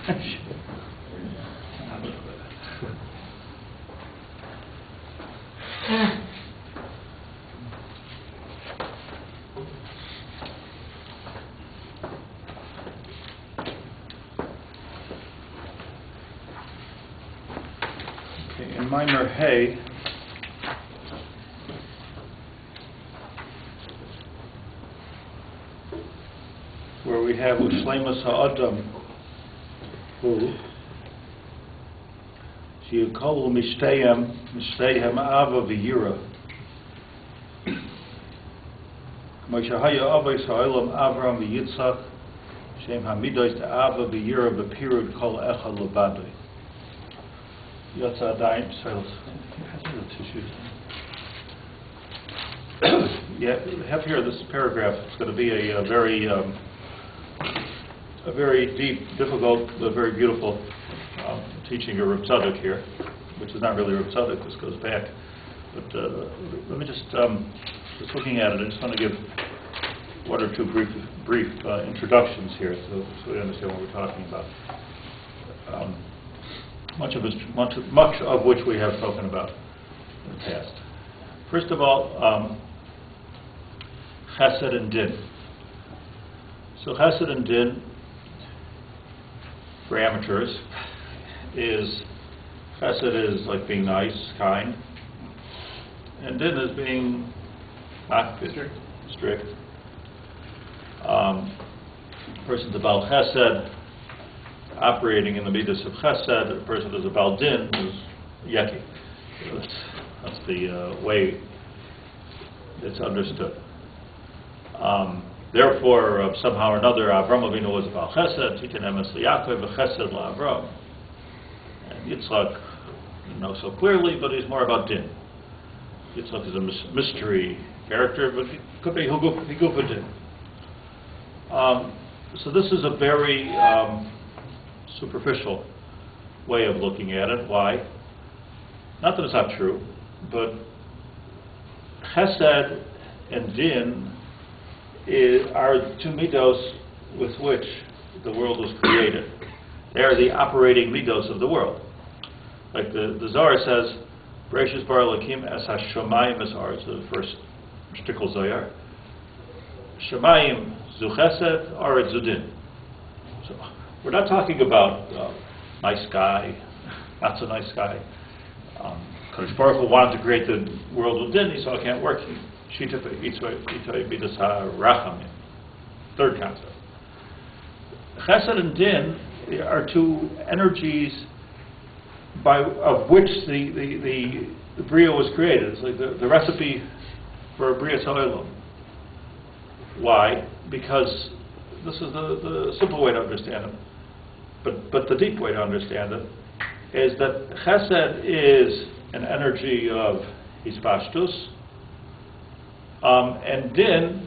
In minor Hay, where we have Ushleimus Ha'adam, who Sheyukolu Mishteihem Ava V'Yira, K'mo Shehaya Avos Ha'olam Avram V'Yitzchak, Shem Hamidos Ava V'Yira B'Pirud Kol Echad Lebadoi. Yeah, we have here this paragraph. It's going to be a very deep, difficult, but very beautiful teaching of Rav Tzadok here, which is not really Rav Tzadok. This goes back, but let me just looking at it. I just want to give one or two brief introductions here, so we understand what we're talking about. Much of which we have spoken about in the past. First of all, Chesed and Din. So Chesed and Din, for amateurs, is Chesed is like being nice, kind, and Din is being not strict. Person's about Chesed, operating in the midas of Chesed. A person who's a Baal Din who's Yeki. That's the way it's understood. Therefore, somehow or another, Avram Avinu was a Baal Chesed. Titan emes liYaakov v'Chesed la'Avram. And Yitzchak, you know so clearly, but he's more about Din. Yitzchak is a mystery character, but he could be Higufa Din. So this is a very superficial way of looking at it. Why? Not that it's not true, but Chesed and Din are two midos with which the world was created. They are the operating midos of the world. Like the Zohar says, Bereshis bara Elokim es hashamayim es haaretz, the first shtickle Zohar. Shamayim zu Chesed, haaretz zu Din. So we're not talking about nice guy, not so nice guy. HaKadosh Boruch Hu wanted to create the world with Din, he saw it can't work. Third concept. Chesed and Din are two energies of which the Bria was created. It's like the recipe for a Bria Ha'olam. Why? Because this is the simple way to understand it. But the deep way to understand it is that Chesed is an energy of Hispashtus, and Din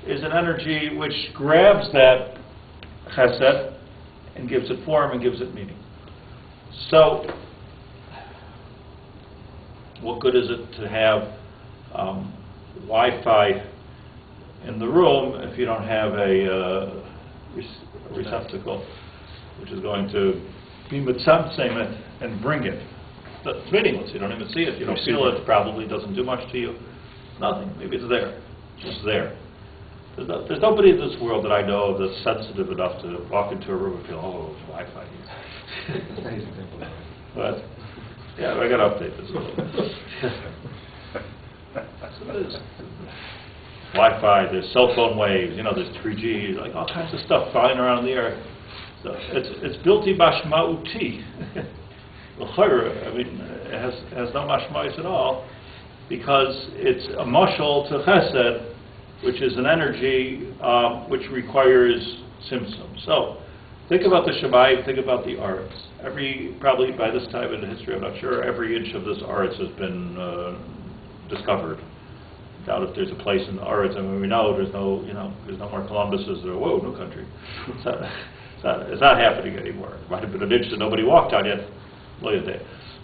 is an energy which grabs that Chesed and gives it form and gives it meaning. So, what good is it to have Wi-Fi in the room if you don't have a receptacle which is going to be mitzamtzem it and bring it? It's meaningless. You don't even see it. You don't feel it. Probably doesn't do much to you. Nothing. Maybe it's there. Just there. There's nobody in this world that I know of that's sensitive enough to walk into a room and feel, oh, there's Wi-Fi here. But, yeah, I got to update this a little bit. So there's Wi-Fi, there's cell phone waves, there's 3G, like all kinds of stuff flying around the air. So it's bilti bashma'uti. I mean, it has no mashma'is at all, because it's a mashal to Chesed, which is an energy which requires symptoms. So, think about the Shemayim, think about the Aretz. Probably by this time in the history, I'm not sure, every inch of this Aretz has been discovered. I doubt if there's a place in the Aretz. I mean, we know there's no more Columbuses or, whoa, new country. It's not happening anymore. It might have been an inch that nobody walked on yet. Look at that.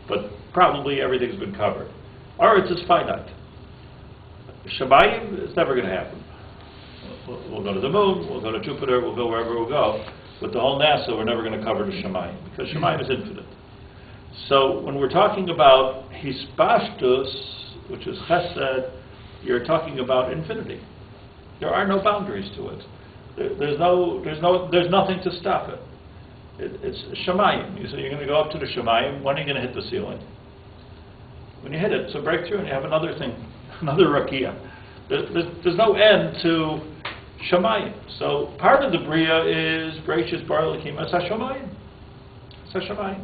But probably everything's been covered. Aretz is finite. Shemayim is never going to happen. We'll go to the moon, we'll go to Jupiter, we'll go wherever we'll go. with the whole NASA, we're never going to cover the Shemayim, because Shemayim is infinite. So when we're talking about Hispashtus, which is Chesed, you're talking about infinity. There are no boundaries to it. There's nothing to stop it. It's Shemayim. You say you're going to go up to the Shemayim. When are you going to hit the ceiling? When you hit it, it's a breakthrough, and you have another thing, another rakia. There's no end to Shemayim. So part of the Bria is Breishis Bar Elokim as Hashemayim. It's Hashemayim.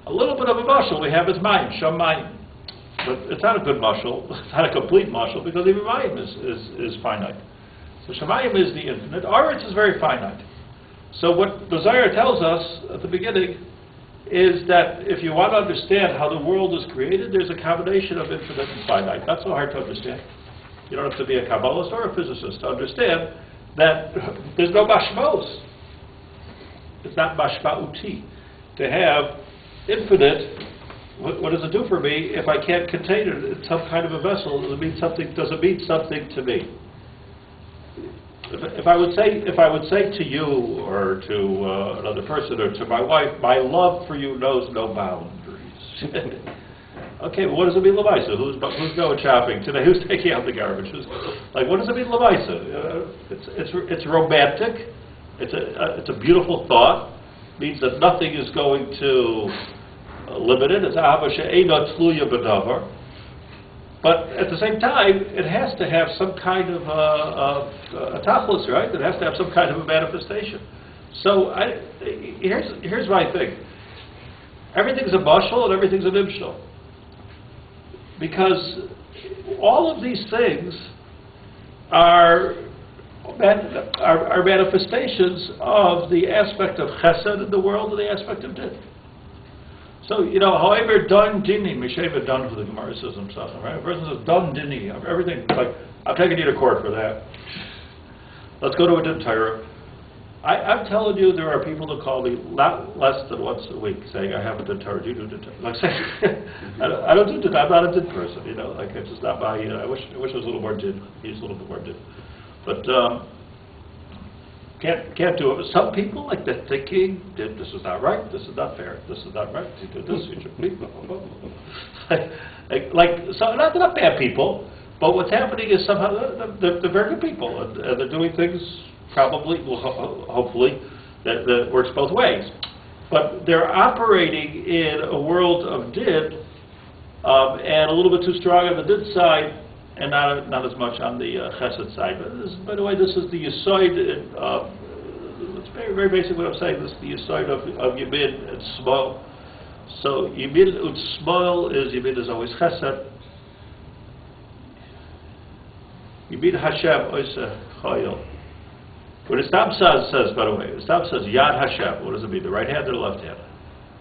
A little bit of a mashal we have is Mayim, Shemayim. But it's not a good mashal, it's not a complete mashal, because even Mayim is finite. So Shemayim is the infinite. Aretz is very finite. So what the Zohar tells us at the beginning is that if you want to understand how the world is created, there's a combination of infinite and finite. Not so hard to understand. You don't have to be a Kabbalist or a physicist to understand that there's no mashmos. It's not mashma'uti. To have infinite, what does it do for me if I can't contain it in some kind of a vessel? Does it mean something to me? If I would say to you or to another person or to my wife, my love for you knows no boundaries. Okay, well, what does it mean, Lamaisa? Who's going shopping today? Who's taking out the garbage? What does it mean, Lamaisa? It's romantic. It's a beautiful thought. It means that nothing is going to limit it. It's ahava she'eina tluya b'davar. But at the same time, it has to have some kind of a tachlis, right? It has to have some kind of a manifestation. So here's my thing. Everything's a mashal and everything's an imshal. Because all of these things are manifestations of the aspect of chesed in the world and the aspect of din. So, however, done dini, Misheva done for the Gemara says himself, right? A person says, done dini, everything, I'm taking you to court for that. Let's go to a din Torah. I'm telling you, there are people that call me less than once a week saying, I have a din Torah, you do din Torah. I don't do din, I'm not a din person, it's just not my, I wish it was a little more din, he's a little bit more din. But, can't do it. Some people like that thinking, this is not right, this is not fair, this is not right, you do this, you should blah, blah, blah. So not bad people, but what's happening is somehow they're very good people, and they're doing things probably, hopefully, that works both ways. But they're operating in a world of din, and a little bit too strong on the din side, and not as much on the chesed side. But by the way, this is the yisoid. It's very, very basic what I'm saying. This is the yisoid of yimid and small. So yimid and small is yimid is always chesed. Yimid Hashem oiseh chayil. What the Stam says, by the way, the Stam says Yad Hashem. What does it mean? The right hand or the left hand?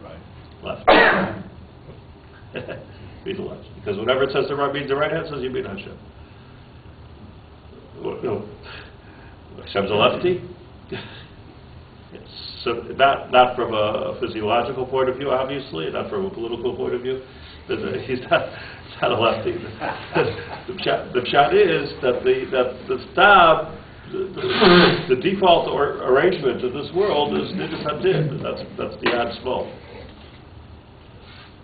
Right. Left. Be the left. Because whenever it says the right, means the right hand says you mean Hashem. Hashem's a lefty. It's not from a physiological point of view, obviously, not from a political point of view. He's not a lefty. The pshat is that the stab, the default arrangement of this world is nidus hadin. That's the yad small.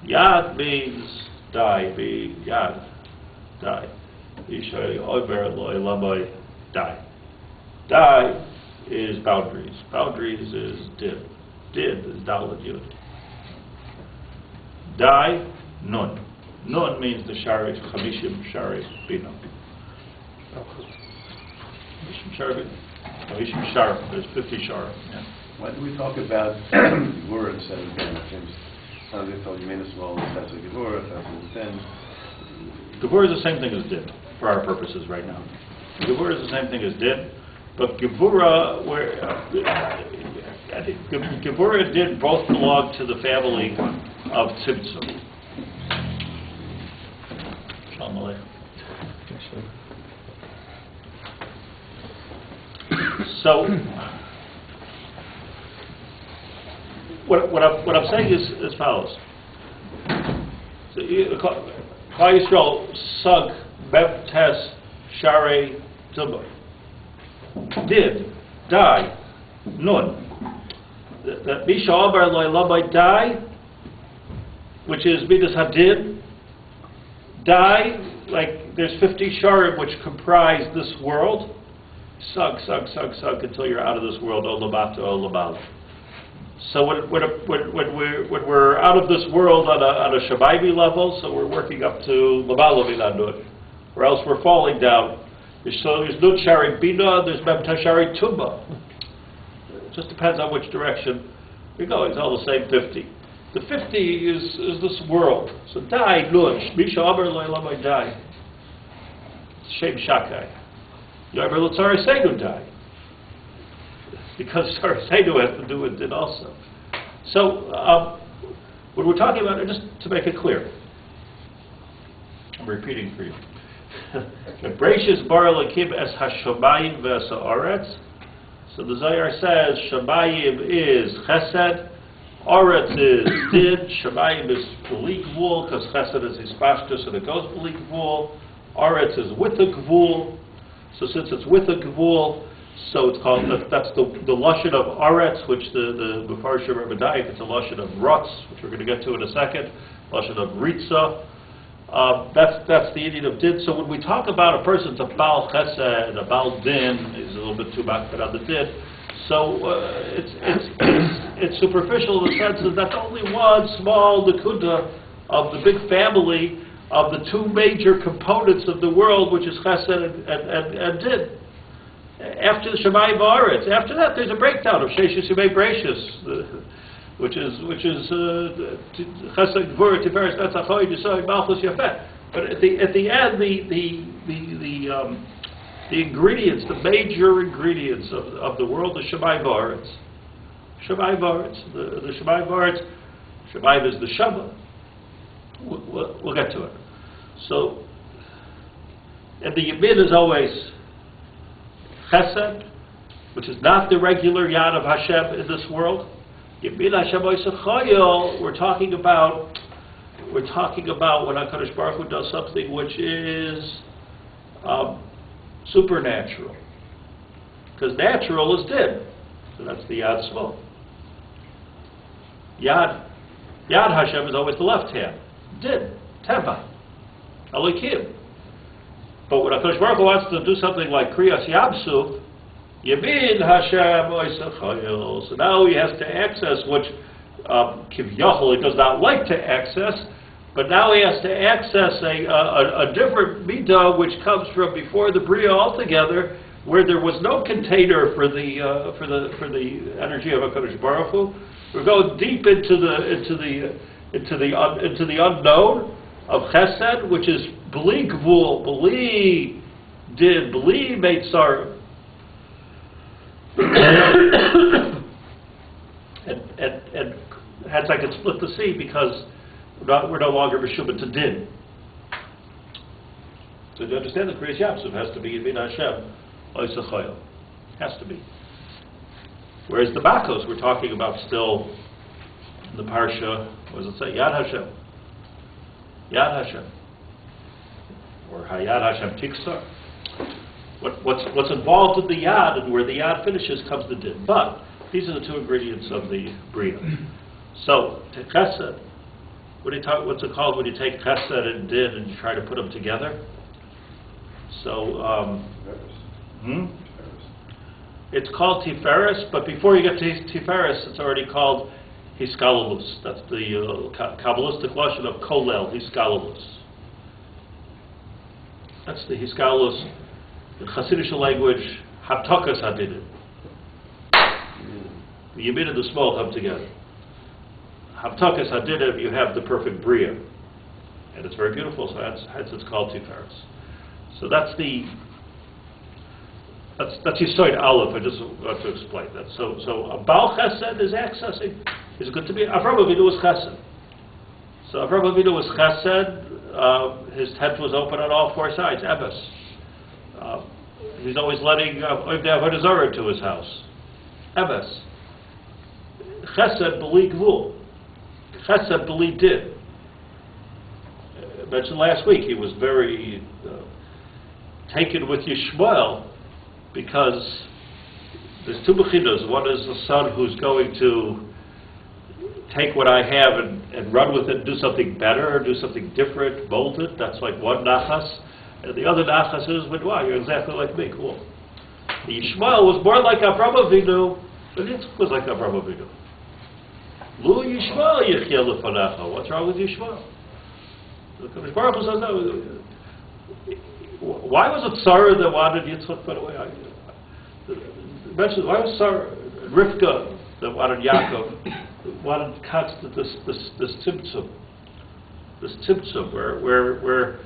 Yad means die, be yad, die. Ishay oiber loy lamoy, die. Die is boundaries. Boundaries is din. Din is dalad yud. Die, nun. Nun means the shari, chamishim shari bina. Chamishim shari, chamishim shar. There's 50 shar. Yeah. Why do we talk about words instead of din? Some of told you mean as well. That's a gevurah. That's a din. Gevurah is the same thing as din for our purposes right now. Gevurah is the same thing as din, but Gevurah, Gevurah and din both belong to the family of Tzimtzum. Shalom Aleichem. So, what I'm saying is as follows. So, Klal Yisrael sug Mem Tes Sharei Tumah. Did die Nun. That Misha Amar Lo Lamai Dai, which is Midas Hadid, Dai, like there's 50 Sharim which comprise this world. Sug until you're out of this world, Olamata, Olamala. So when we're out of this world on a Shabbaibi level, so we're working up to Lamala Milanut, or else we're falling down. So there's Nun Shari Bina, there's Memta Shari Tumba. It just depends on which direction you're going. It's all the same 50. The 50 is this world. So Dai, Nun, Misha Amar Lo Lamai Dai. Shem Shakai. Yomer L'Tzara Seidu Dai. Because Seidu has to do with it also. So, when we're talking about it, just to make it clear, I'm repeating for you. Bereshis bara Elokim es hashamayim v'es haaretz. So the Zohar says Shamayim is Chesed, Aretz is Din. Shamayim is B'li Gvul because Chesed is Hispashtus and it goes B'li Gvul. Aretz is with a Gvul. So since it's with a Gvul, so it's called, that's the Lashon of Aretz, which the Mefarshim Rebbe Daik, it's a Lashon of Rutz, which we're going to get to in a second, Lashon of Ritza. That's the Indian of Din. So when we talk about a person's a Baal Chesed, a Baal Din, is a little bit too back on the Din. So it's superficial in the sense that that's only one small Nakuda of the big family of the two major components of the world, which is Chesed and Din. After the Shamayim V'Aretz, after that there's a breakdown of Sheishis Yimei Bereshis, which is Chesed Gvura Tiferes Netzach Hod Yisod Malchus Yafet. But at the end, the ingredients, the major ingredients of the world is Shamayim V'Aretz. Shamayim V'Aretz. The Shamayim V'Aretz. Shamayim is the Shabbat. We'll get to it. So, and the Yamid is always Chesed, which is not the regular Yad of Hashem in this world. Yamid Hashem Oisachayil, we're talking about when HaKadosh Baruch Hu does something which is supernatural. Because natural is Din. So that's the Yad Shmo. Yad Hashem is always the left hand. Din, Teva, Elikim. But when HaKadosh Baruch Hu wants to do something like Kriyas Yamsuf, Yamin Hashem Oisachayil. So now he has to access, which Kivyachol he does not like to access, but now he has to access a different midah which comes from before the Bria altogether, where there was no container for the energy of HaKadosh Baruch Hu. We're going deep into the unknown of Chesed, which is B'li Gvul, B'li Din, B'li Meitzar. and hence I can split the sea because we're no longer Meshubah to Din. So do you understand the Kriyas Yamsuf has to be Yevin Hashem Oisachayil. Has to be. Whereas the Bakos we're talking about still in the Parsha, what does it say? Yad Hashem. Yad Hashem. Or Hayad Hashem Tiksar. What's involved in the Yad and where the Yad finishes comes the Din. But these are the two ingredients of the Bria. So, Chesed, what's it called when you take Chesed and Din and you try to put them together? So, it's called Tiferes, but before you get to Tiferes, it's already called Hiskalalus. That's the Kabbalistic lashon of Kolel, Hiskalalus. That's the Hiskalalus. In Hasidic language, Haptakas Hadidin. The Yamid and the Small come together. Haptakas Hadidin, you have the perfect Bria. And it's very beautiful, so hence it's called Tiferes. So that's Yisoid Aleph. I just want to explain that. So a Baal Chesed is accessing. Is good to be. Avraham Avinu was Chesed. So Avraham Avinu was Chesed. His tent was open on all four sides. Emes. He's always letting Avodah Zarah to his house. Emes. Chesed B'li Gvul. Chesed B'li Din. I mentioned last week he was very taken with Yishmael because there's two bechinos. One is the son who's going to take what I have and run with it, do something better, do something different, mold it. That's like one nachas. And the other nachas is, but wow, you're exactly like me. Cool. The Yishmael was more like Avraham Avinu, but Yitzchak was like Avraham Avinu. Lu Yishmael yichya lefanecha. What's wrong with Yishmael? The HaKadosh Baruch Hu says no. Why was it Sarah that wanted Yitzchak? By the way, why was Sarah, Rivka that wanted Yaakov, wanted constant this tzimtzum, where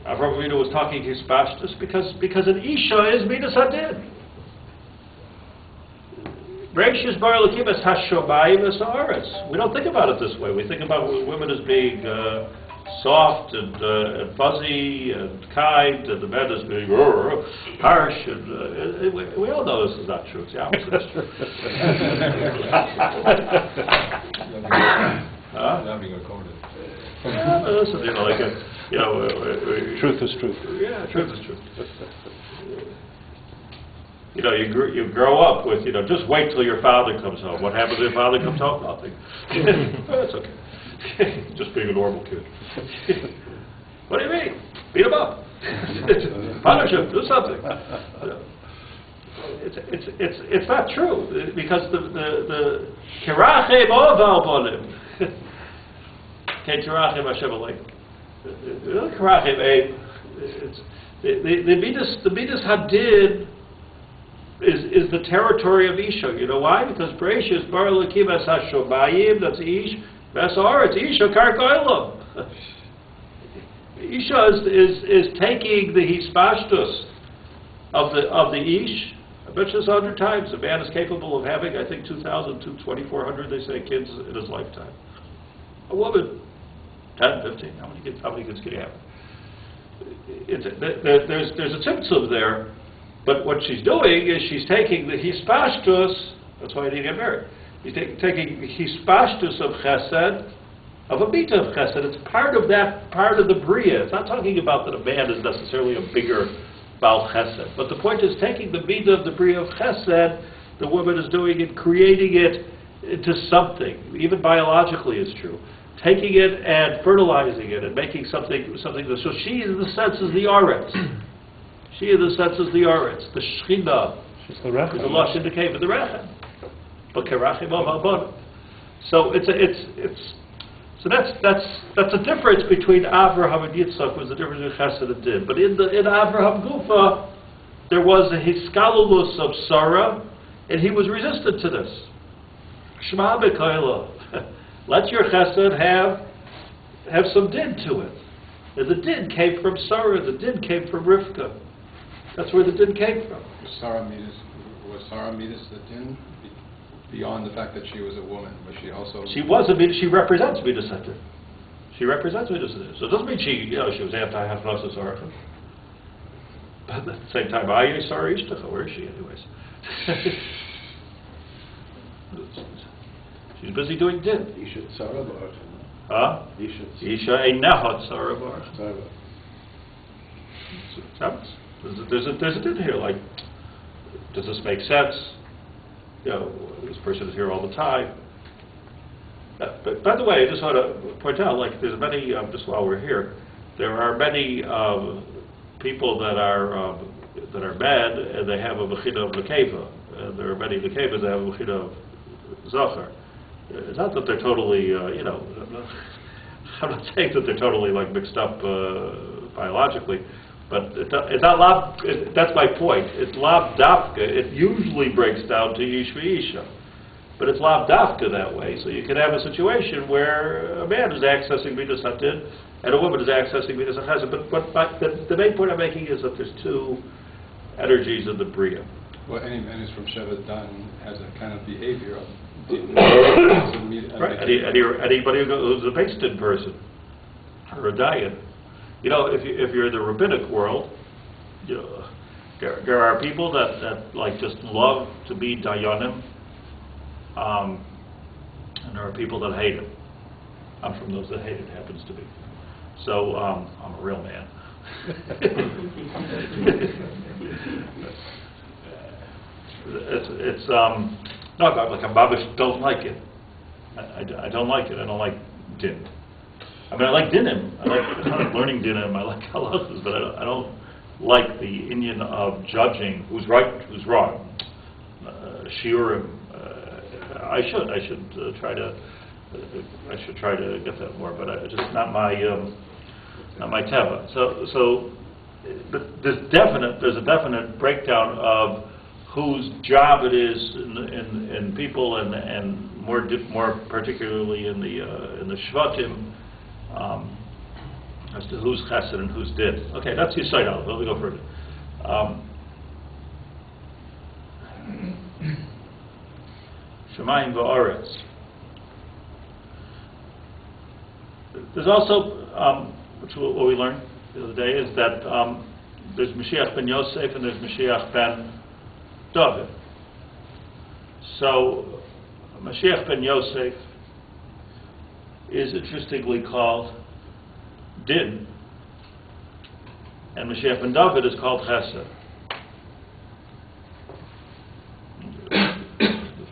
Avraham Avinu was talking his pashtus because an isha is midas hadin. Reishis bar lakim es hashomayim es haaretz. We don't think about it this way. We think about women as being soft and fuzzy and kind, and the men as being harsh. And we all know this is not true. It's the opposite is true. Not being accorded. Listen, Truth is truth. Yeah, truth is truth. You grow up with, just wait till your father comes home. What happens if your father comes home? Nothing. That's okay. Just being a normal kid. What do you mean? Beat him up. Punish him. Do something. It's not true because the kirachem oval bonim. Can't kirachem Hashem alike. Kirachem aim. The midas hadid is the territory of Isha. You know why? Because Bereshis bar lakim es hashomayim. That's Ish. Vesar. It's Isha karkoilam. Isha is taking the hispashtus of the Ish. I bet you this 100 times. A man is capable of having, I think, 2,000 to 2,400. They say kids in his lifetime. A woman, 10, 15. How many kids can you have? There's a tzimtzum there. But what she's doing is she's taking the hispashtus, that's why I didn't get married. He's taking the hispashtus of chesed, of a mita of chesed. It's part of the bria. It's not talking about that a man is necessarily a bigger Baal chesed. But the point is taking the mita of the bria of chesed, the woman is doing it, creating it into something. Even biologically is true. Taking it and fertilizing it and making something. So she, in the sense, is the aretz. She, in the sense, is the Aretz. The Shechina is the lush in the cave of the Rechem. But Kerachim of Habon. So that's a difference between Avraham and Yitzchak. Was the difference between Chesed and Din. But in Avraham Gufa, there was a hiskalulus of Sarah, and he was resistant to this. Shema b'koilo. Let your Chesed have some Din to it. And the Din came from Sarah. The Din came from Rivka. That's where the din came from. Was Sarah Midas the din? Beyond the fact that she was a woman, was she also... She was a Midas. She represents Midas Hadin. She represents Midas Hadin. So it doesn't mean she was anti-Hafnasa Sarah. But at the same time, Ayi Sarah Ishtacha. Where is she, anyways? She's busy doing din. Isha Sarah Baruch. Huh? Isha Einahot Sarah Baruch. There's a din here, like, does this make sense? This person is here all the time. But by the way, I just want to point out, like, there's many, just while we're here, there are many people that are bad, and they have a mechina of nekeva. And there are many nekevas that have a mechina of zachar. It's not that they're totally, I'm not saying that they're totally, like, mixed up biologically. But it's not lav, that's my point. It's lav dafka. It usually breaks down to ish v'isha. But it's lav dafka that way. So you can have a situation where a man is accessing midas hatin and a woman is accessing midas hachesed. But the main point I'm making is that there's two energies in the bria. Well, any man who's from Shevet Dan has a kind of behavior of... Right. Anybody who's a based in person or a dayan. If you're in the rabbinic world, there are people that like just love to be dayanim, and there are people that hate it. I'm from those that hate it, happens to be. So I'm a real man. No, like a babish don't like it. I don't like it. I don't like din. I mean, I like dinim. I like learning dinim. I like halachas, but I don't like the Indian of judging who's right, who's wrong. Shiurim. I should try to get that more, but it's just not my teva. So there's a definite breakdown of whose job it is in people and more particularly in the shvatim, as to who's chesed and who's did. Okay, that's your side out. Let me go further. Shemayim va'aretz. There's also, which what we learned the other day, is that there's Mashiach ben Yosef and there's Mashiach ben David. So Mashiach ben Yosef is interestingly called Din, and Mashiach ben David is called Chesed.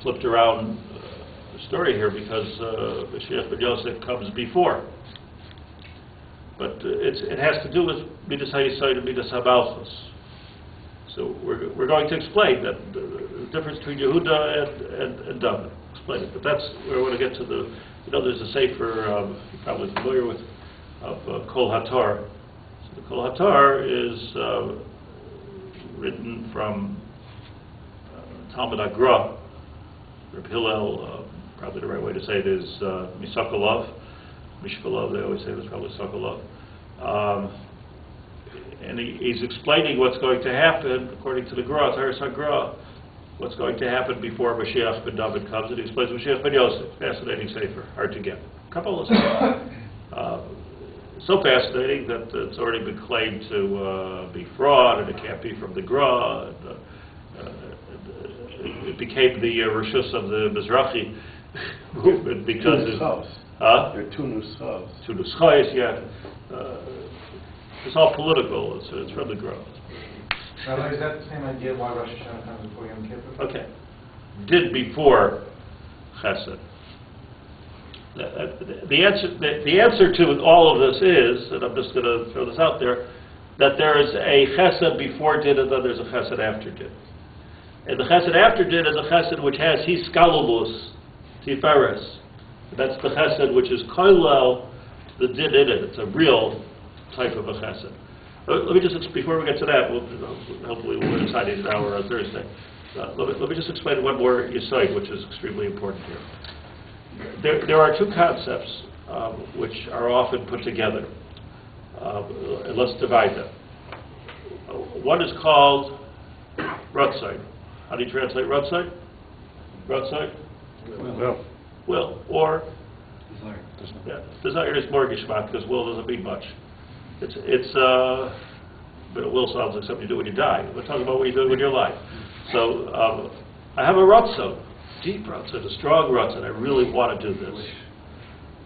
Flipped around story here because Mashiach ben Yosef comes before. But it has to do with Midas HaYesod and Midas HaMalchus. So we're going to explain that the difference between Yehuda and David. Explain it. But that's where I want to get to the, there's a sefer, you're probably familiar with, of Kol HaTor. So the Kol HaTor is written from Talmud Agra. Reb Hillel, probably the right way to say it is Misakolov. Mishkolov, they always say it was probably Sokolov. And he's explaining what's going to happen, according to the Gra, Teres HaGra, what's going to happen before Mashiach ben David comes, and he explains Mashiach ben Yosef. Fascinating sefer, hard to get. A couple of so fascinating that it's already been claimed to be fraud, and it can't be from the Gra. It became the Rishus of the Mizrahi movement because there are two nuschos. Two nuschos, yeah. It's all political. It's from the growth. Rabbi, is that the same idea why Rosh Hashanah comes before Yom Kippur? Okay. Did before Chesed. The answer to all of this is, and I'm just going to throw this out there, that there is a Chesed before Did and then there's a Chesed after Did. And the Chesed after Did is a Chesed which has Hiskalulus, Tiferes. That's the Chesed which is Koilel, the Did in it. It's a real type of a Chesed. Let me just, before we get to that, hopefully we'll decide it now or on Thursday. Let me just explain one more Yesod, which is extremely important here. There are two concepts which are often put together. And let's divide them. One is called Ratzon. How do you translate Ratzon? Ratzon? Will. Or Desire. Yeah, desire is more geschmack because will doesn't mean much. But a will sounds like something you do when you die. We're talking about what you do when you're alive. So I have a ratzon, deep ratzon, a strong ratzon. I really want to do this.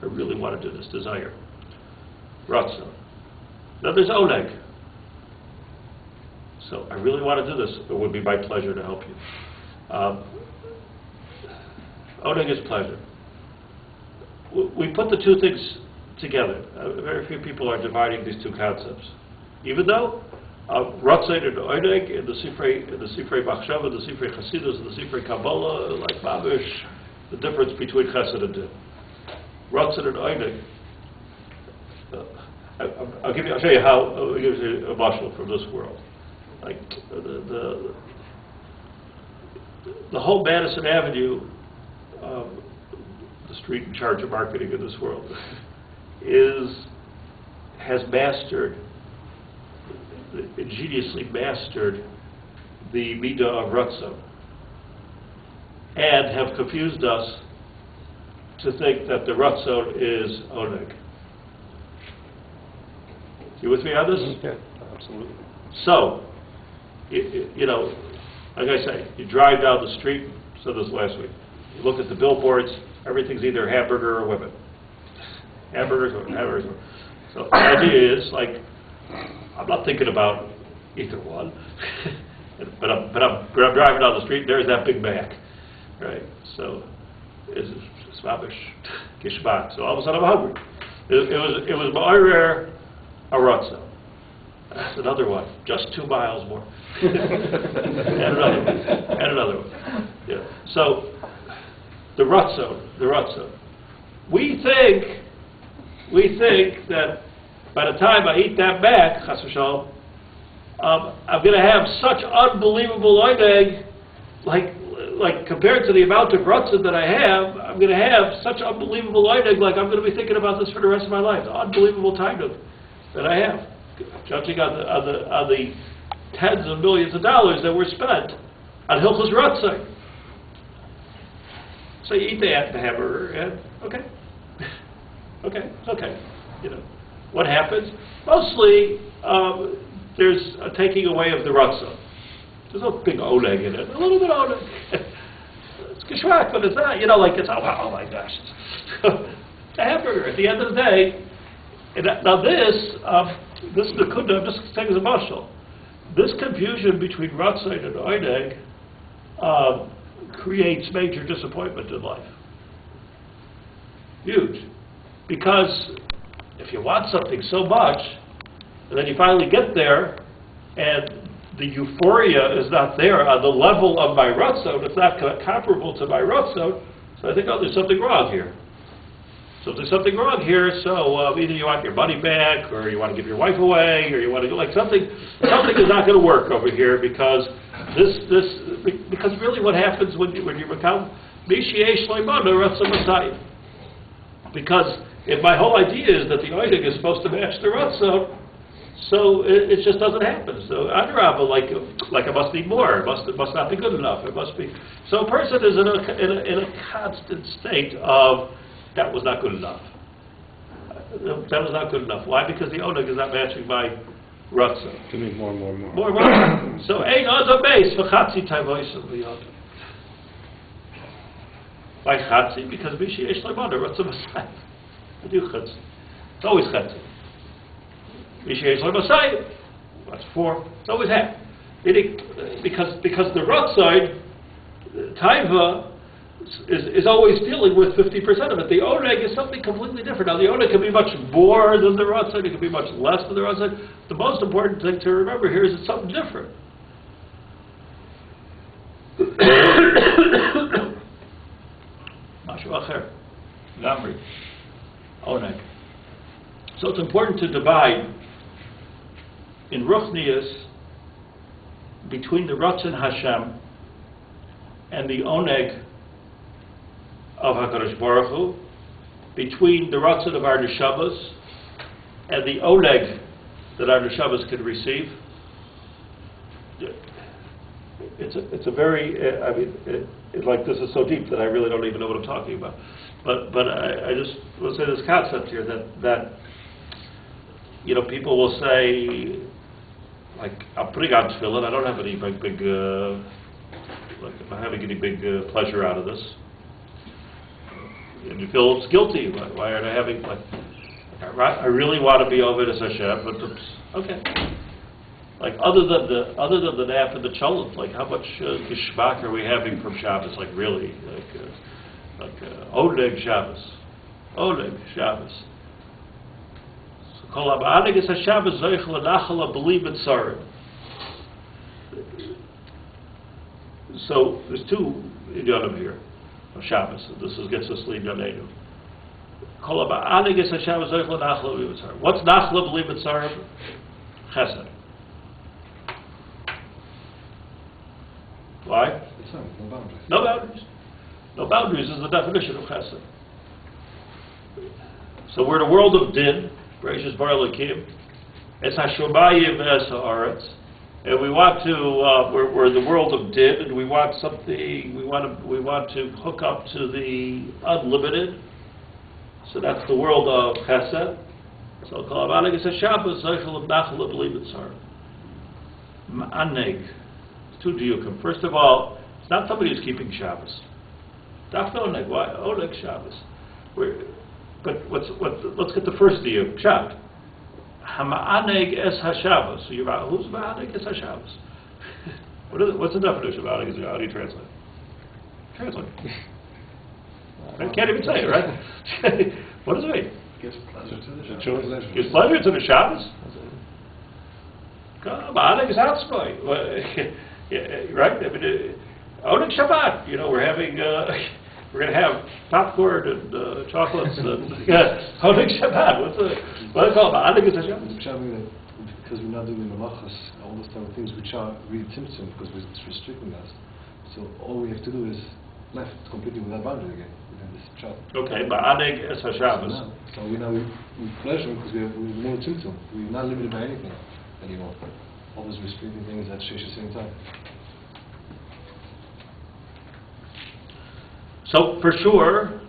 I really want to do this. Desire. Ratzon. Then there's oneg. So I really want to do this. It would be my pleasure to help you. Oneg is pleasure. We put the two things together. Very few people are dividing these two concepts. Even though Ratzon and Oneg in the Sifrei Machshava, the Sifrei Chasidus, and the Sifrei Kabbalah, like Mamish, the difference between Chesed and Din. Ratzon and Oneg. I'll show you how. I'll give you a mashal from this world. Like the whole Madison Avenue, the street in charge of marketing in this world, has mastered, ingeniously mastered the midah of Ratzon, and have confused us to think that the Ratzon is Oneg. You with me on this? Yeah, absolutely. So, like I say, you drive down the street, said this last week, you look at the billboards, everything's either hamburger or women. Hamburgers or hamburgers. So the idea is, like, I'm not thinking about either one. But I'm driving down the street, there's that Big Mac, right? So it's smabish, gishmak. So all of a sudden I'm hungry. It was ma'arer aratza. That's another one, just 2 miles more. And another one. Yeah. So the ratzon. We think that by the time I eat that back, chas v'shalom, I'm going to have such unbelievable oneg, like compared to the amount of ratzon that I have, I'm going to have such unbelievable oneg, like I'm going to be thinking about this for the rest of my life. The unbelievable time that I have, judging on the tens of millions of dollars that were spent on hilchos ratzon. So you eat the hamburger, and okay, it's okay. You know what happens? Mostly, there's a taking away of the ratzon. There's no big oneg in it. A little bit of oneg. It's geschmack, but it's not. Like it's oh my gosh, it's a hamburger. At the end of the day, now this is the kunda. I'm just saying as a mashal. This confusion between ratzon and oneg creates major disappointment in life. Huge. Because if you want something so much, and then you finally get there, and the euphoria is not there on the level of my ratzon, it's not comparable to my ratzon, so I think, there's something wrong here. So if there's something wrong here, so either you want your money back, or you want to give your wife away, or you want to go, something is not going to work over here, because because really what happens when you become Mishiyesh Leimana Ratzon Masayim. Because if my whole idea is that the Oneg is supposed to match the Ratzon, so it just doesn't happen. So Adrabah, like I must need more. It must not be good enough. It must be. So a person is in a constant state of that was not good enough. That was not good enough. Why? Because the Oneg is not matching my Ratzon. Give me more. More. So ein other base for chatzi tavoisim v'yodem. Why chatzi? Because Mishiyesh Leimana Ratzon Masayim. I do chatzi. It's always chatzi. Mishiyesh Leimana, that's 4. It's always half. Because the Ratzon, taiva, is always dealing with 50% of it. The oneg is something completely different. Now the oneg can be much more than the ratzon, it can be much less than the ratzon. The most important thing to remember here is it's something different. Mashu acher, gamri, oneg. So it's important to divide in ruchnius between the ratzon Hashem and the oneg of HaKadosh Boruch Hu, between the ratzon of our neshamas and the oneg that our neshamas can receive. It's a very, like this is so deep that I really don't even know what I'm talking about. But I just will say this concept here that people will say, like, I'm putting on tefillin, I don't have any big I'm not having any big pleasure out of this. And you feel it's guilty. Why aren't I having, I really want to be over as Hashem, but okay. Like other than the nap and the cholent, like how much geschmack are we having from Shabbos? Like really, Oneg Shabbos. So Kol Oneg is Shabbos Zoich L'Nachal B'li B'Tzarim. So there's 2 idionim here of Shabbos. This gets us L'Idionenu. Kol Oneg is Shabbos Zoich L'Nachal B'li B'Tzarim. What's Nachal B'li B'Tzarim? Chesed. Why? No boundaries. No boundaries. No boundaries is the definition of chesed. So we're in a world of din, gracious Bar Lakim. It's Hashomayim es haaretz, and we want to. We're in the world of din, and we want something. We want to hook up to the unlimited. So that's the world of chesed. So Kol Oneg is a Shabbos Zeichel Nachal B'li B'Tzarim. Oneg. 2 diukim. First of all, it's not somebody who's keeping Shabbos. Daf Oneg. Why? Oneg Shabbos. But let's get the first diuk. Pshat. Hama'aneg es HaShabbos. So who's ma'aneg es HaShabbos? What's the definition of Oneg? How do you translate? Translate. I can't even say it, right? What does it mean? Gives pleasure to the It Shabbos. shows Gives pleasure to the Shabbos? Come on, Oneg is outside. Right? I mean, Oneg Shabbat. You know, we're going to have popcorn and chocolates and Oneg Shabbat. What do they call it? Oneg is a Shabbat. Because we're not doing the malachas, all those type of things which are really tzimtzum, because it's restricting us. So all we have to do is left completely without boundary again, within this child. Okay, but Oneg is a Shabbos. So we pleasure because we're more tzimtzum. We're not limited by anything anymore. All those restricting things at the same time. So for sure,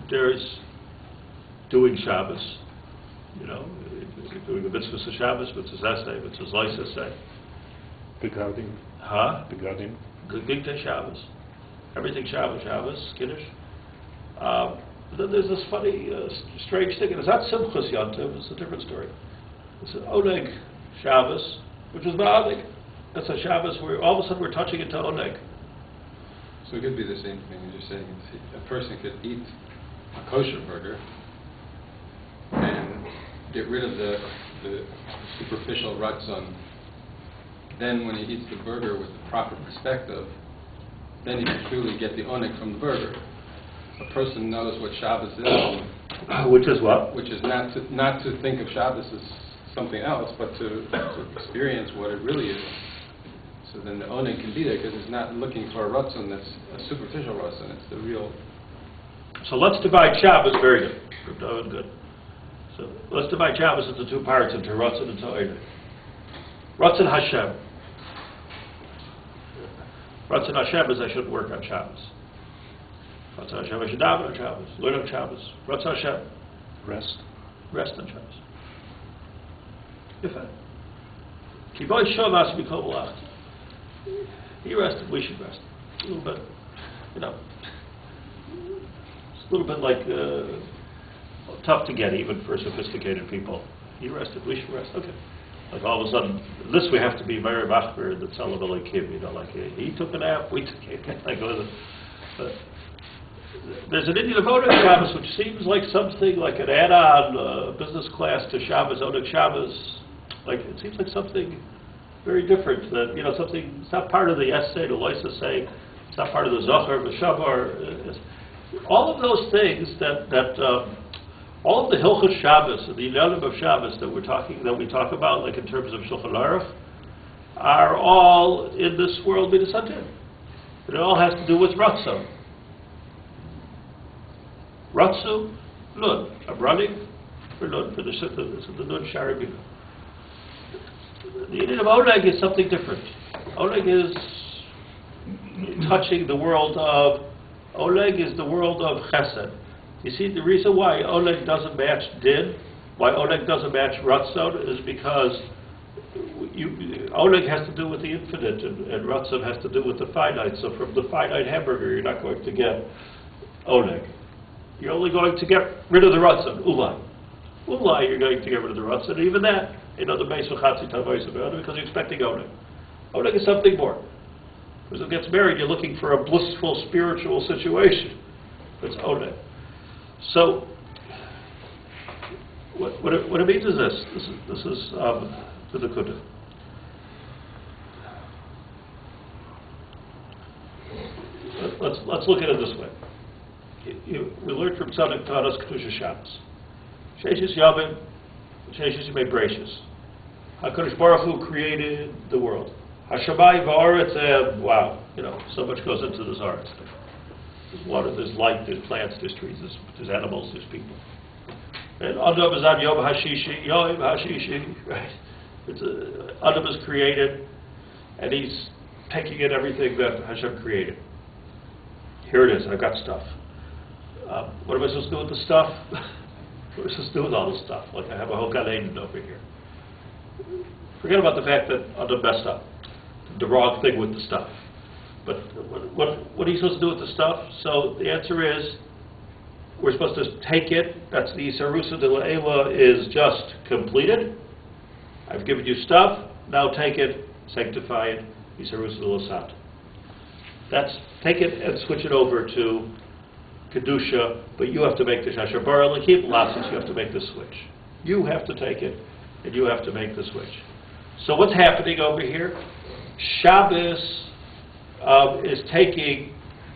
there's doing Shabbos, you know, doing the mitzvahs of Shabbos, mitzvahs essay, mitzvahs lice essay. Begadim. Huh? Begadim. Gigta Shabbos. Everything Shabbos, Kiddush. Then there's this funny, strange thing, and it's not Simchas Yontiv, it's a different story. It's an Oneg Shabbos, which is not Oneg. That's a Shabbos where all of a sudden we're touching into Oneg. So it could be the same thing as you're saying. A person could eat a kosher burger and get rid of the superficial ratzon. Then when he eats the burger with the proper perspective, then he can truly get the oneg from the burger. A person knows what Shabbos is. Which is what? Which is not to think of Shabbos as something else, but to experience what it really is. So then the oneg can be there because it's not looking for a ratzon that's a superficial ratzon. It's the real. So let's divide Shabbos. Very good. Good. So let's divide Shabbos into two parts, into Ratzon and Oneg. Ratzon Hashem. Ratzon Hashem is I shouldn't work on Shabbos. Ratzon Hashem I should daven on Shabbos, learn on Shabbos. Ratzon Hashem. Rest on Shabbos. If Kiboy Shavas Mikol Malach. He rested, we should rest. A little bit, you know. It's a little bit like tough to get even for sophisticated people. He rested, we should rest. Okay. Like all of a sudden, this we have to be very machmir that celebrate like him, you know, like he took a nap, we took it. Like, there's an Indian of Oneg Shabbos which seems like something like an add-on business class to Shabbos, Oneg Shabbos. Like it seems like something very different. That you know, something. It's not part of the essay, the lois essay. It's not part of the Zohar, the Shabar. All of those things all of the Hilchos Shabbos, the Inyanim of Shabbos that we talk about, like in terms of Shulchan Aruch, are all in this world Midas Hadin. It all has to do with Ratzon. Ratzu, Nun. I'm running for Nun, for the Nun Shari Bina. The Indian of Oneg is something different. Oneg is touching the world of, Oneg is the world of Chesed. You see, the reason why Oneg doesn't match Din, why Oneg doesn't match Ratzon, is because Oneg has to do with the infinite, and Ratzon has to do with the finite. So from the finite hamburger, you're not going to get Oneg. You're only going to get rid of the Ratzon, Ulai. Ulai, you're going to get rid of the Ratzon, and even that, you know, the base of Chatzi Tavois because you're expecting Oneg. Oneg is something more. Because if it gets married, you're looking for a blissful spiritual situation. That's Oneg. So, what it means is this. This is the Nakuda. Let's look at it this way. We learned from Tzadok taught us Kedusha Shabbos. Sheishis Yavim, Sheishis Yimei Breishis. HaKadosh Boruch Hu created the world. Hashamayim va'aretz, wow, you know, so much goes into this art. There's water, there's light, there's plants, there's trees, there's animals, there's people. And Adam is on Yom Hashishi, right? Adam is created, and he's taking in everything that Hashem created. Here it is, I've got stuff. What am I supposed to do with the stuff? What am I supposed to do with all this stuff? Like I have a whole Gan Eden over here. Forget about the fact that Adam messed up. The wrong thing with the stuff. But what are you supposed to do with the stuff? So the answer is, we're supposed to take it. That's the Isarusa de La'ela is just completed. I've given you stuff. Now take it, sanctify it, Isarusa Lasat. That's, take it and switch it over to Kedusha, but you have to make the Shashar Bar L'Kib Lasas, you have to make the switch. You have to take it, and you have to make the switch. So what's happening over here? Shabbos is taking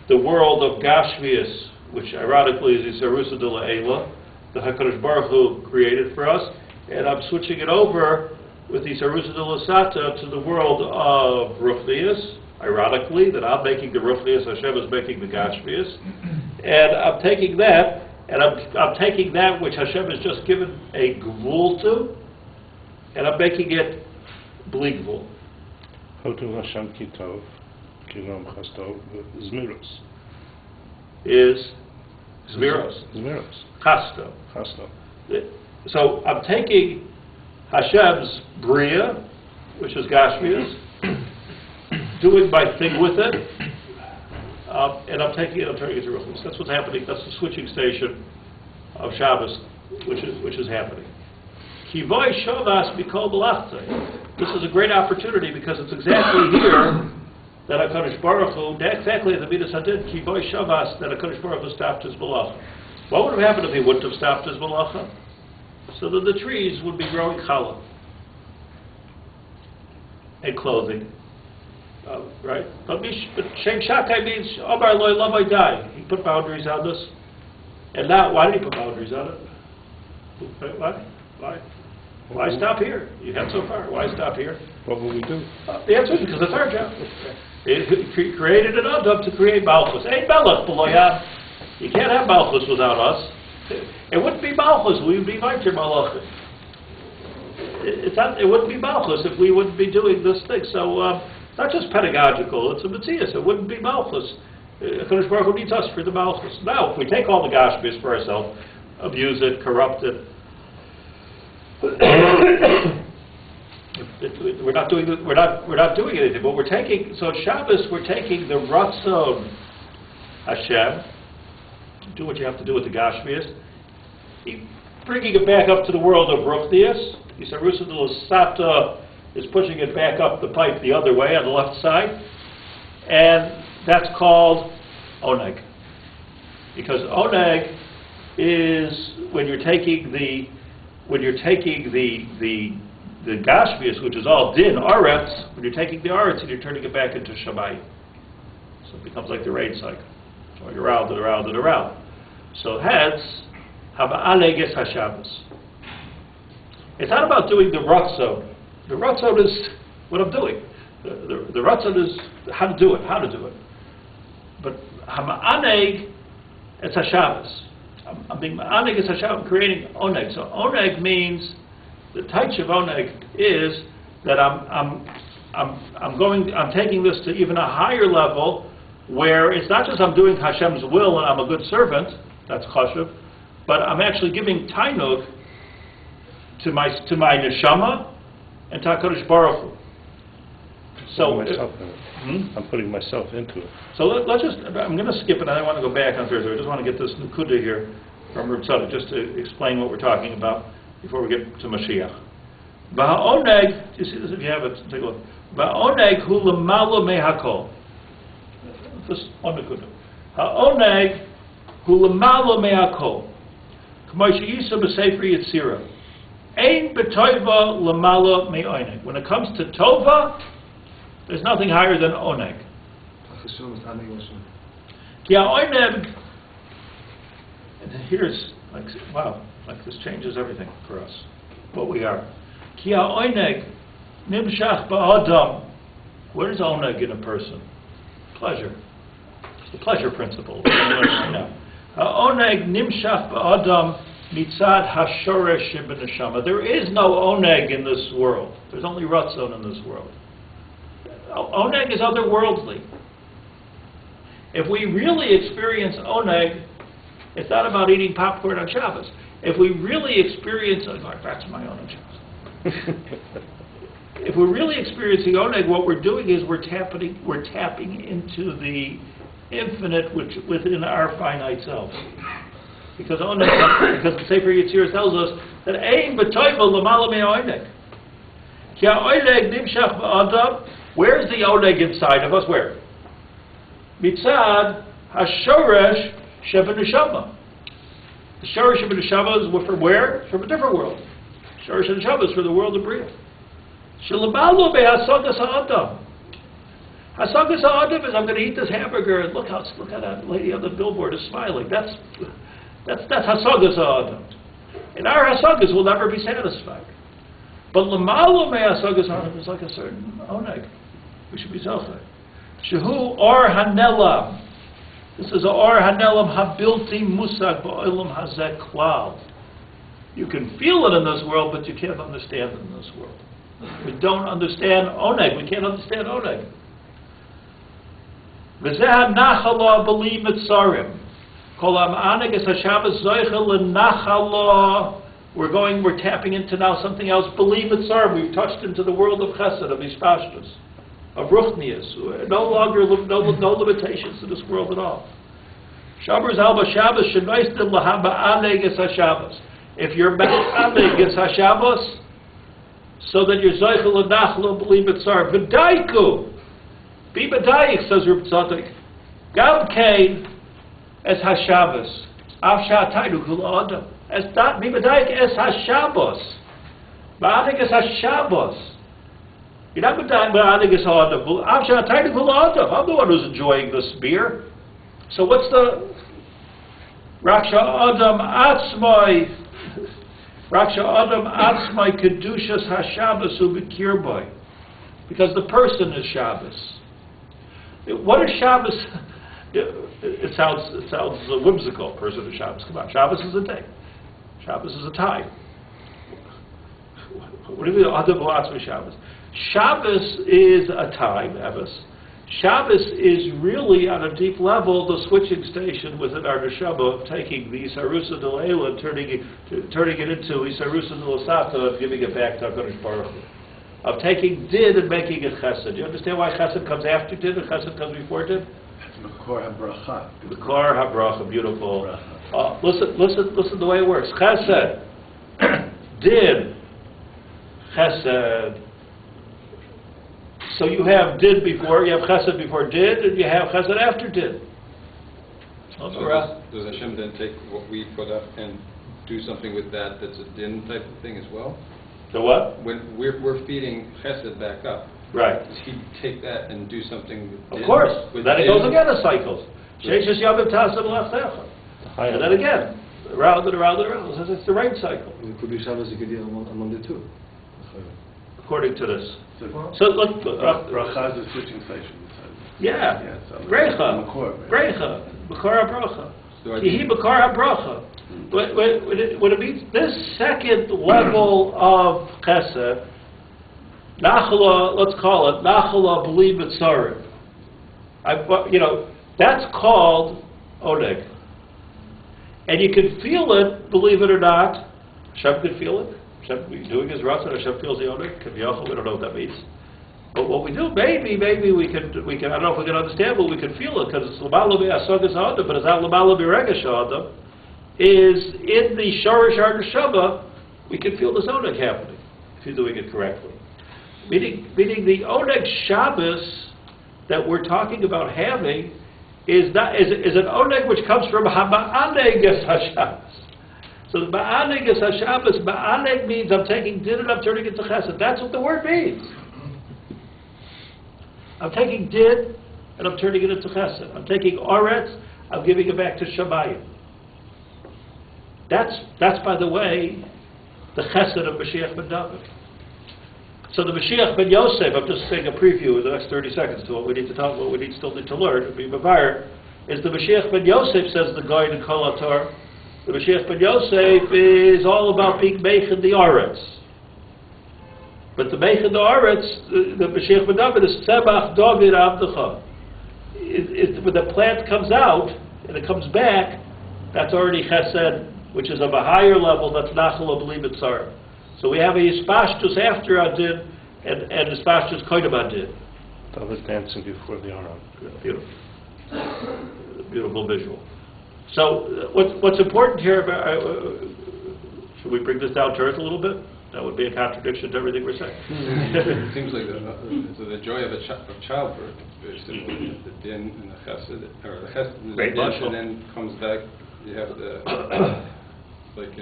the world of Gashmias, which ironically is Isarusa de La'ela, the HaKadosh Baruch Hu created for us, and I'm switching it over with Isarusa de Lasata to the world of Ruchnias, ironically, that I'm making the Ruchnias, Hashem is making the Gashmias, and I'm taking that, and I'm taking that which Hashem has just given a Gvul to, and I'm making it Bli Gvul. Hotu Hashem Kitov, Kilam Chastov, Zmiros. Is Zmiros. Zmiros. Chasto. Chasto. So I'm taking Hashem's Bria, which is Gashmias, doing my thing with it, and I'm taking it, I'm turning it to Ruchnias. That's what's happening. That's the switching station of Shabbos, which is happening. Kivoy Shavas Mikol B'Lachtei. This is a great opportunity because it's exactly here that HaKadosh Baruch Hu, exactly at the Midas Hadid, Kivoy Shavas, that HaKadosh Baruch Hu stopped his malacha. What would have happened if he wouldn't have stopped his malacha? So that the trees would be growing challah and clothing, right? But Shem Shakai means Omar Loi Lavai Dai. He put boundaries on this, and now why did he put boundaries on it? Why stop here? You had so far. Why stop here? What will we do? The answer is because it's our job. He created an Adam to create Malchus. Ain't Melech below Yad. You can't have Malchus without us. It wouldn't be Malchus. We would be Maitir Malachim. It wouldn't be Malchus if we wouldn't be doing this thing. So it's not just pedagogical. It's a Matthias. It wouldn't be Malchus. HaKadosh Baruch Hu needs us for the Malchus. Now, if we take all the Gashmias for ourselves, abuse it, corrupt it, we're not doing anything. But we're taking, so at Shabbos we're taking the Ratzon Hashem, do what you have to do with the Gashmias, bringing it back up to the world of Ruchnias. Isarusa de Lasata is pushing it back up the pipe the other way on the left side, and that's called Oneg. Because Oneg is when you're taking the Gashmias, which is all Din, Aretz, when you're taking the Aretz and you're turning it back into Shamayim. So it becomes like the rain cycle. Going around and around and around. So hence, Haba'aleg es HaShabbos. It's not about doing the Ratzon. The Ratzon is what I'm doing. The Ratzon is how to do it. But Haba'aleg es HaShabbos. I'm being Oneg es HaShabbos, I'm creating Oneg. So Oneg means, the taich of Oneg is that I'm taking this to even a higher level, where it's not just I'm doing Hashem's will and I'm a good servant, that's chashuv, but I'm actually giving tainug to my neshama and to HaKadosh Baruch Hu. So I'm putting myself into it. So let's just, I'm going to skip it, and I want to go back on Thursday. I just want to get this Nukuda here from Rav Tzadok, just to explain what we're talking about before we get to Mashiach. Ba'oneg, you see this if you have it, take a look. Ba'oneg hu lemalo mehakol. This on Nukuda. Ha'oneg hu lemalo mehakol. K'may she'yisa b'sefer Yitzira. Ein b'toiva lemalo me'oneg. When it comes to Tova, there's nothing higher than Oneg. Ki ha'oneg, and here's, like, wow, like this changes everything for us, what we are. Ki ha'oneg nimshach ba'adam. What is Oneg in a person? Pleasure. It's the pleasure principle. Right now. Ha'oneg nimshach ba'adam mitzad hashoresh sheb'neshama. There is no Oneg in this world. There's only Ratzon in this world. Oneg is otherworldly. If we really experience Oneg, it's not about eating popcorn on Shabbos. If we really experience, that's my Oneg Shabbos. If we're really experiencing Oneg, what we're doing is we're tapping into the infinite within our finite self. Because Oneg, because the Sefer Yitzira tells us that Ein b'toiva l'mala me'oneg. Ki ha'oneg nimshach ba'adam Where's the oneg inside of us? Where? Mitzad hashoresh shebeneshama. The shoresh shebeneshama is from where? From a different world. Shoresh shebeneshama is from the world of Bria. Shalabalo behasagas ha'adam. Hasagas ha'adam is I'm going to eat this hamburger and look at that lady on the billboard is smiling. That's hasagas ha'adam. And our hasagas will never be satisfied. But lamalo mehasagas ha'adam is like a certain oneg. We should be zocher. Shehu or hanelam. This is or hanelam habilti musag ba'olam hazek klal. You can feel it in this world, but you can't understand it in this world. We don't understand oneg. We can't understand oneg. V'zeh nachala b'li mitzarim. Kol ha'aneg es haShabbos zoichel l'nachala. We're tapping into now something else. B'li mitzarim. We've touched into the world of chesed, of ispashtus, of ruchnius. No longer, no limitations to this world at all. Shabbos alba Shabbos shenoistim l'haba'aneg es haShabbos. If you're ma'aneg es haShabbos, so that you're zoichel l'nachlo b'li mitzarim. V'daiku. Be b'daik, says Rav Tzadok. Gam kein es haShabbos. Av sha'ataynu kula adam. Es that be b'daik es haShabbos. Ba'aneg es haShabbos. You're not b'daik es ha'adam. Av sha'ataynu kula adam. I'm the one who's enjoying this beer. So what's the Raksha Adam Atzmai? Raksha Adam Atzmai Kedushas HaShabbos Ubikirbai. Because the person is Shabbos. What is Shabbos? It sounds whimsical, person is Shabbos. Come on, Shabbos is a day. Shabbos is a time. What do you mean, Adam Atzmai Shabbos? Shabbos is a time, Evis. Shabbos is really, on a deep level, the switching station within our neshama of taking the Isarusa de Leila and turning it into Isarusa de Lasata and giving it back to HaKadosh Boruch Hu. Of taking Did and making it Chesed. Do you understand why Chesed comes after Did and Chesed comes before Did? It's Makor HaBracha. Makor HaBracha, beautiful. Listen the way it works. Chesed, Did, Chesed. So you have Did before, you have Chesed before Did, and you have Chesed after Did. So does Hashem then take what we put up and do something with that that's a din type of thing as well? So what? When we're feeding Chesed back up, right? Does he take that and do something with din? Of course. With Then it din? goes again in cycles. Sheishes Yavim Tassim L'Asecha. And then again, around and around and around. It's the rain cycle. It could be Shabbos, it could be on Monday too. According to this. So look. Bracha is a switching station. Yeah. Brecha. Brecha. Makor HaBracha. Kihi Makor HaBracha. When it means this second level of Chesed, Nachala, let's call it Nachala B'li Mitzarim. That's called Oneg. And you can feel it, believe it or not. Hashem can feel it. Hashem doing his Ratzon, Hashem feels the Oneg. We don't know what that means. But what we do, maybe we can. I don't know if we can understand, but we can feel it because it's L'mala B'Asagas Ha'adam, but it's not L'mala B'Regesh Ha'adam. Is in the Shorish HaNeshama, we can feel this Oneg happening if you're doing it correctly. Meaning the Oneg Shabbos that we're talking about having is an Oneg which comes from Ha'ma'aneg es HaShabbos. So the Ma'aneg es HaShabbos, Ma'aneg means I'm taking Din and I'm turning it to Chesed. That's what the word means. I'm taking Din and I'm turning it into Chesed. I'm taking Oretz, I'm giving it back to Shamayim. That's by the way, the Chesed of Mashiach ben David. So the Mashiach ben Yosef, I'm just saying a preview in the next 30 seconds to what we need to talk about, what we still need to learn, and be Bavir, is the Mashiach ben Yosef, says the guide in Kol HaTorah. The Mashiach ben Yosef is all about being Meichin the Aretz. But the Meichin the Aretz, the Mashiach ben David is Tzemach David Avdecha. When the plant comes out, and it comes back, that's already Chesed, which is of a higher level, that's Nachal B'li Mitzarim. So we have a Yispashtus after Adin, and Yispashtus Koidem Adin. David dancing before the Aron. Beautiful. Beautiful visual. So what's important here, should we bring this down to earth a little bit? That would be a contradiction to everything we're saying. It seems like the joy of childbirth is very similar to the din and the chesed, or the chesed and the Great din, marshal. and then comes back, you have the, like,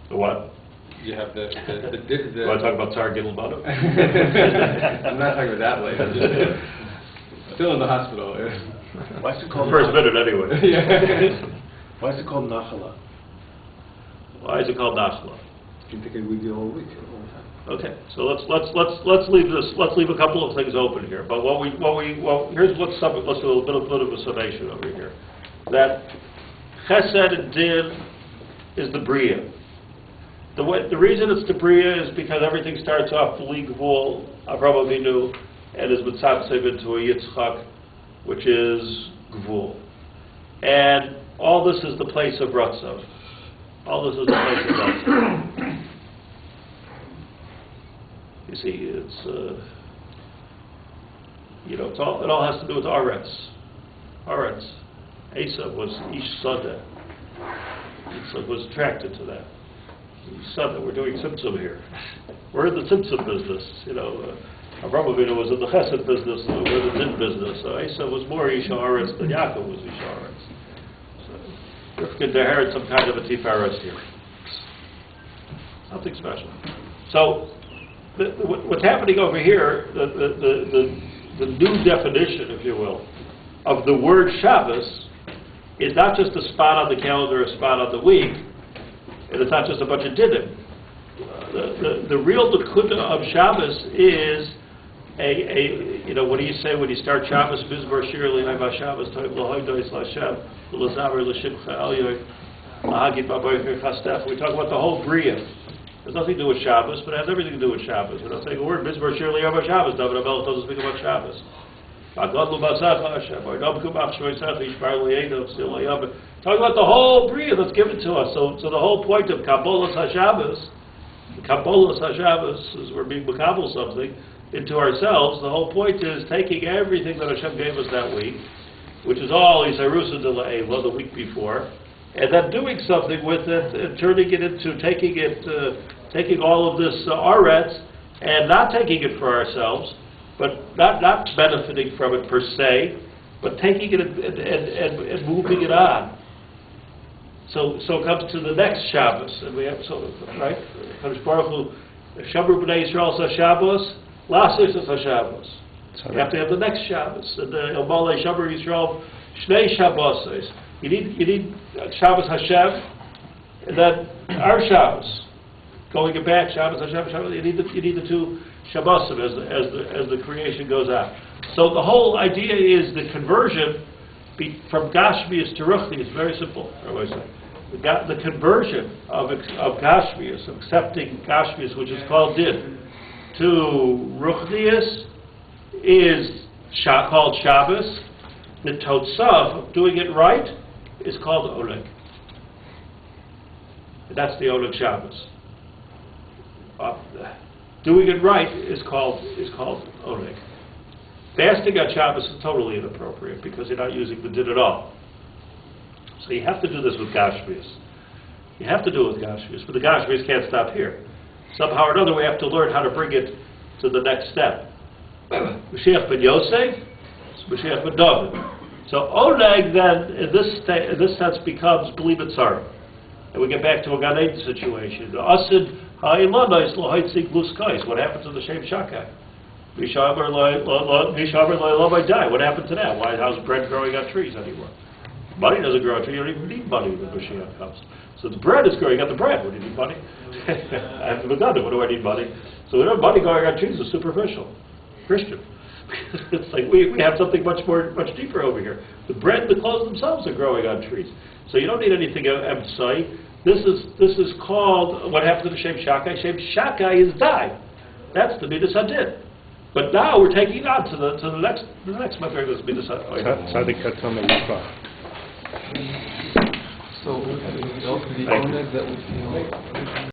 The what? you have the You want to talk about Tsar Gilel Banu? I'm not talking about that later, just still in the hospital. Why is it called First minute, anyway. Yeah. Why is it called Nachala? Why is it called Nachla? You can take it with you all week, all the time. Okay, so let's leave this. Let's leave a couple of things open here. But here's let's do a bit of a summation over here. That Chesed and Din is the Bria. The reason it's the Bria is because everything starts off Gvul Avraham Avinu and is mitzatzev into a Yitzchak, which is Gvul, and all this is the place of Ratzon. All this is the place of Ratzon. You see, it's it all has to do with Aretz. Aretz. Esav was Ish Sadeh. Yitzchak was attracted to that. Sadeh, we're doing Tzimtzum here. We're in the Tzimtzum business. Avraham Avinu was in the Chesed business, we're in the Din business. So Esav was more Ish Aretz than Yaakov was Ish Aretz. So Rivka inherited some kind of a Tifares here. Something special. So what's happening over here, the new definition, if you will, of the word Shabbos is not just a spot on the calendar, a spot on the week, and it's not just a bunch of dinim. The real Nakuda of Shabbos is what do you say when you start Shabbos? Mizmor Shir L'Yom Shabbos Toiv L'Hoidos L'Hashem L'Zamer L'Shimcha Elyoy L'Hagid B'Aboyich Chastef. We talk about the whole Bria. There's nothing to do with Shabbos, but it has everything to do with Shabbos. We're not saying a word, Mizmor Shir L'Yom Shabbos. David HaMelech doesn't speak about Shabbos. Talking about the whole Bria that's given to us. So the whole point of Kabbalas HaShabbos, is we're being Makabal something into ourselves. The whole point is taking everything that Hashem gave us that week, which is all Yisarusa de La'eva, the week before, and then doing something with it and turning it into taking all of this Aretz and not taking it for ourselves, but not benefiting from it per se, but taking it and moving it on. So it comes to the next Shabbos, and we have right. HaKadosh Baruch Hu, Shamru B'nai Yisrael sa Shabbos, Lasos sa Shabbos. You have to have the next Shabbos, and the Elmalei Shamru Yisrael Shnei Shabbos. You need Shabbos Hashem, and then our Shabbos. Going it back, Shabbos Hashem, Shabbos. You need the two Shabbosim as the creation goes on. So the whole idea is the conversion from Gashmius to Ruchnius. Very simple. The conversion of Gashmius, of accepting Gashmius, which is called Din, to Ruchnius is called Shabbos. The Totsav, doing it right, is called Oneg. That's the Oneg Shabbos. Doing it right is called Oneg. Fasting on Shabbos is totally inappropriate because you're not using the din at all. So you have to do this with Gashmius. You have to do it with Gashmius, but the Gashmius can't stop here. Somehow or another, we have to learn how to bring it to the next step. Mashiach ben Yosef, Mashiach ben David. So Oneg then, in this sense, becomes Bli Mitzrayim. And we get back to a Gan Eden situation. The Asid Ha'ilonais lo Haitzik Luskais. What happened to the Shem Shakai? Mishaber lo die. What happened to that? How's bread growing on trees anymore? Money doesn't grow on trees. You don't even need money when Mashiach comes. So the bread is growing. You got the bread. What do you need money? I haven't begun it. What do I need money? So we don't have money going on trees is superficial. Christian. It's like we have something much deeper over here. The bread and the clothes themselves are growing on trees. So you don't need anything emphasized. This is called, what happened to the Shem Shakai? Shem Shakai is die. That's the Midas Hadid. But now we're taking it on to the next material is Midas Hadid. So the Oneg that would feel